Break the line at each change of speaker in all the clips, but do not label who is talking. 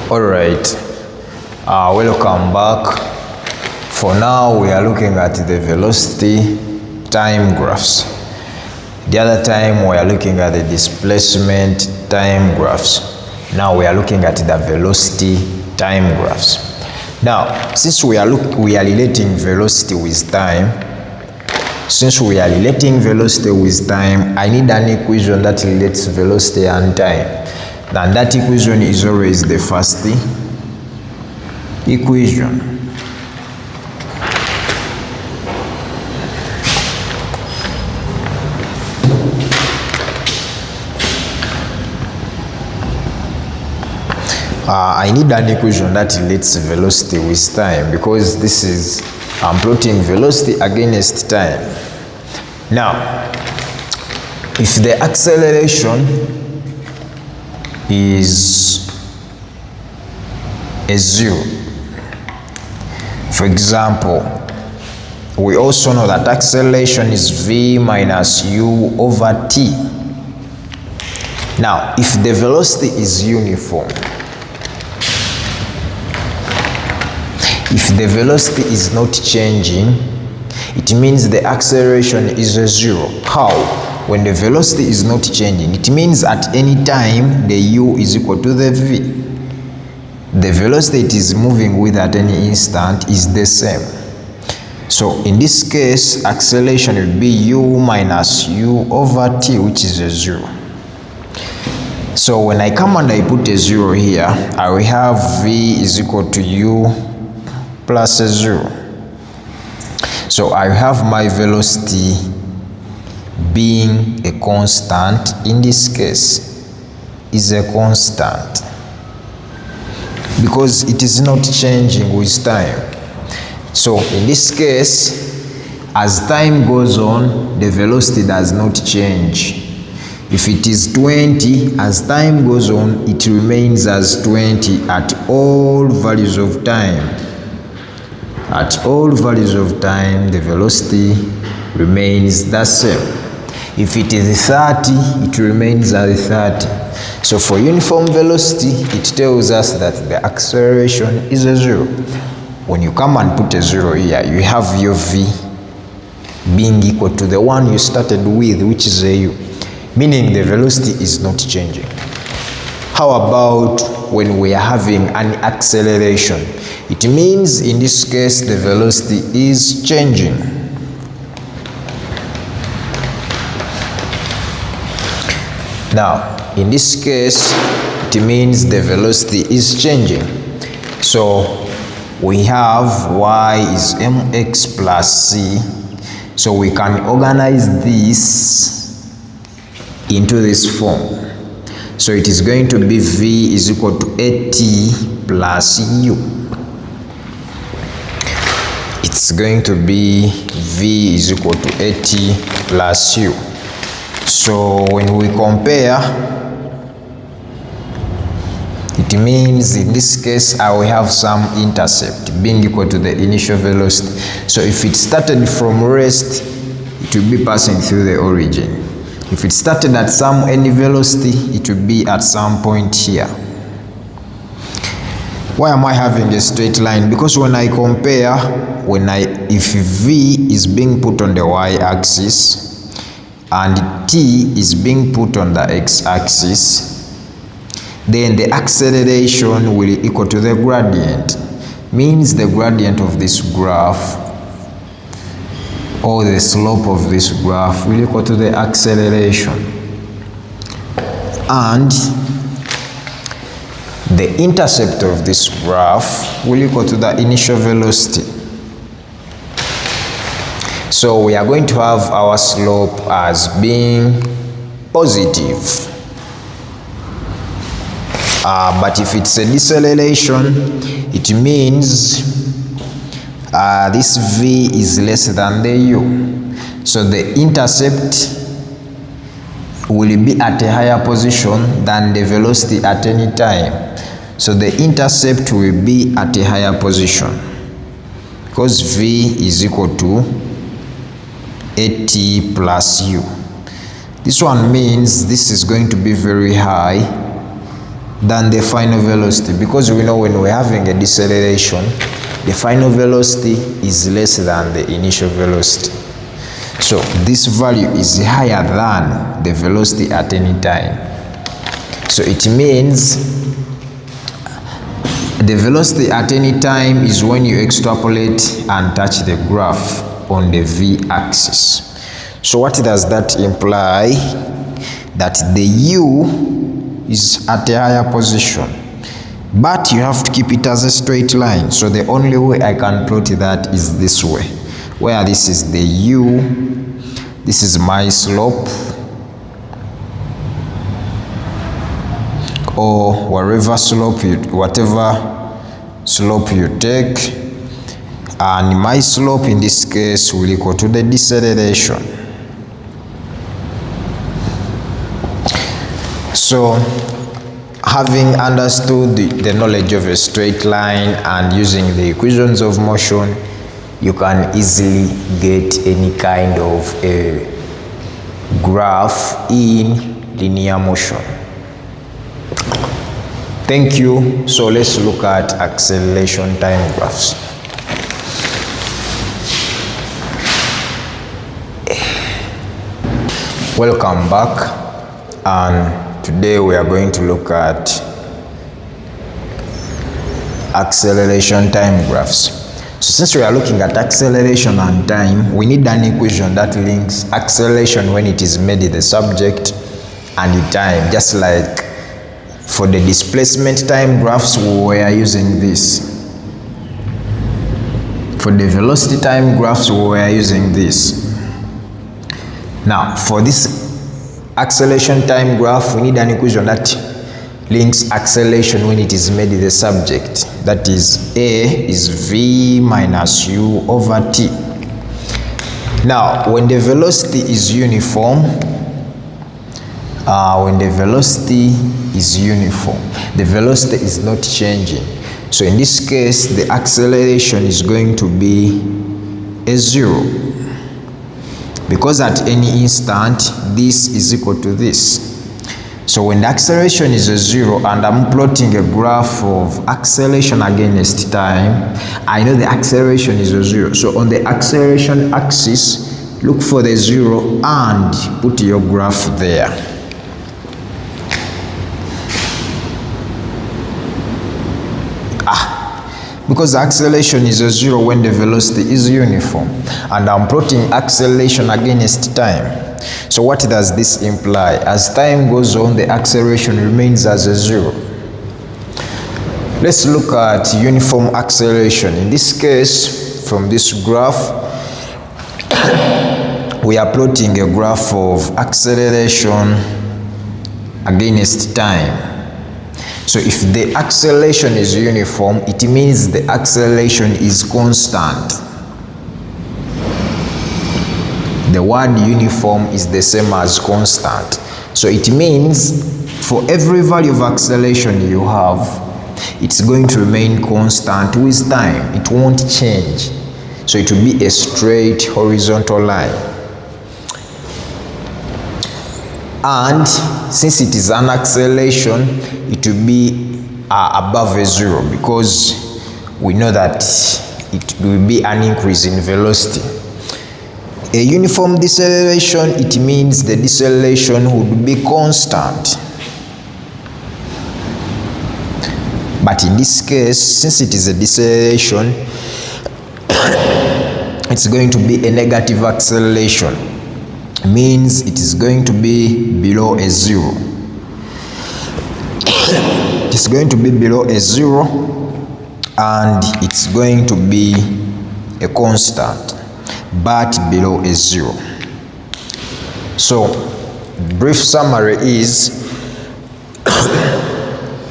Alright, welcome back. For now we are looking at the velocity time graphs. The other time we are looking at the displacement time graphs. Now we are looking at the velocity time graphs. Now since we are relating velocity with time, I need an equation that relates velocity and time. And that equation is always the first equation. I need an equation that relates velocity with time, because I'm plotting velocity against time. Now, if the acceleration is a 0, for example, we also know that acceleration is v minus u over t. Now, if the velocity is uniform, if the velocity is not changing, it means the acceleration is a 0. How? When the velocity is not changing, it means at any time the u is equal to the v. The velocity it is moving with at any instant is the same. So in this case, acceleration will be u minus u over t, which is a 0. So when I come and I put a 0 here, I will have v is equal to u plus a 0. So I have my velocity being a constant. In this case is a constant because it is not changing with time. So in this case, as time goes on, the velocity does not change. If it is 20, as time goes on, it remains as 20 at all values of time. At all values of time, the velocity remains the same. If it is 30, it remains at 30. So for uniform velocity, it tells us that the acceleration is a 0. When you come and put a 0 here, you have your v being equal to the one you started with, which is a u, meaning the velocity is not changing. How about when we are having an acceleration? It means in this case the velocity is changing. Now in this case it means the velocity is changing. So we have y is mx plus c. So we can organize this into this form. So it is going to be v is equal to at plus u. It's going to be v is equal to at plus u. So when we compare, it means in this case I will have some intercept being equal to the initial velocity. So if it started from rest, it will be passing through the origin. If it started at any velocity, it will be at some point here. Why am I having a straight line? Because when I compare, if v is being put on the y-axis and t is being put on the x-axis, then the acceleration will equal to the gradient. Means the gradient of this graph or the slope of this graph will equal to the acceleration. And the intercept of this graph will equal to the initial velocity. So we are going to have our slope as being positive. But if it's a deceleration, it means this v is less than the u. So the intercept will be at a higher position than the velocity at any time. So the intercept will be at a higher position because v is equal to at plus u. This one means this is going to be very high than the final velocity, because we know when we're having a deceleration, the final velocity is less than the initial velocity. So this value is higher than the velocity at any time. So it means the velocity at any time is when you extrapolate and touch the graph on the v-axis. So what does that imply? That the u is at a higher position, but you have to keep it as a straight line. So the only way I can plot that is this way, where this is the u, this is my slope, or whatever slope you take, and my slope in this case will equal to the deceleration. So having understood the knowledge of a straight line and using the equations of motion, you can easily get any kind of a graph in linear motion. Thank you. So let's look at acceleration time graphs. Welcome back, and today we are going to look at acceleration time graphs. So since we are looking at acceleration and time, we need an equation that links acceleration when it is made the subject and the time, just like for the displacement time graphs we were using this. For the velocity time graphs we were using this. Now for this acceleration time graph, we need an equation that links acceleration when it is made the subject. That is, A is v minus u over t. Now when the velocity is uniform, the velocity is not changing. So in this case, the acceleration is going to be a 0, because at any instant this is equal to this. So when the acceleration is a 0 and I'm plotting a graph of acceleration against time, I know the acceleration is a 0. So on the acceleration axis, look for the 0 and put your graph there. Because the acceleration is a 0 when the velocity is uniform, and I'm plotting acceleration against time. So what does this imply? As time goes on, the acceleration remains as a 0. Let's look at uniform acceleration. In this case, from this graph, we are plotting a graph of acceleration against time. So if the acceleration is uniform, it means the acceleration is constant. The word uniform is the same as constant. So it means for every value of acceleration you have, it's going to remain constant with time. It won't change. So it will be a straight horizontal line. And since it is an acceleration, it will be above a 0, because we know that it will be an increase in velocity. A uniform deceleration, it means the deceleration would be constant. But in this case, since it is a deceleration, it's going to be a negative acceleration. Means it is going to be below a 0. It's going to be below a 0, and it's going to be a constant, but below a 0. So brief summary is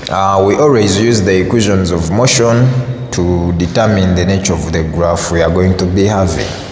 we always use the equations of motion to determine the nature of the graph we are going to be having.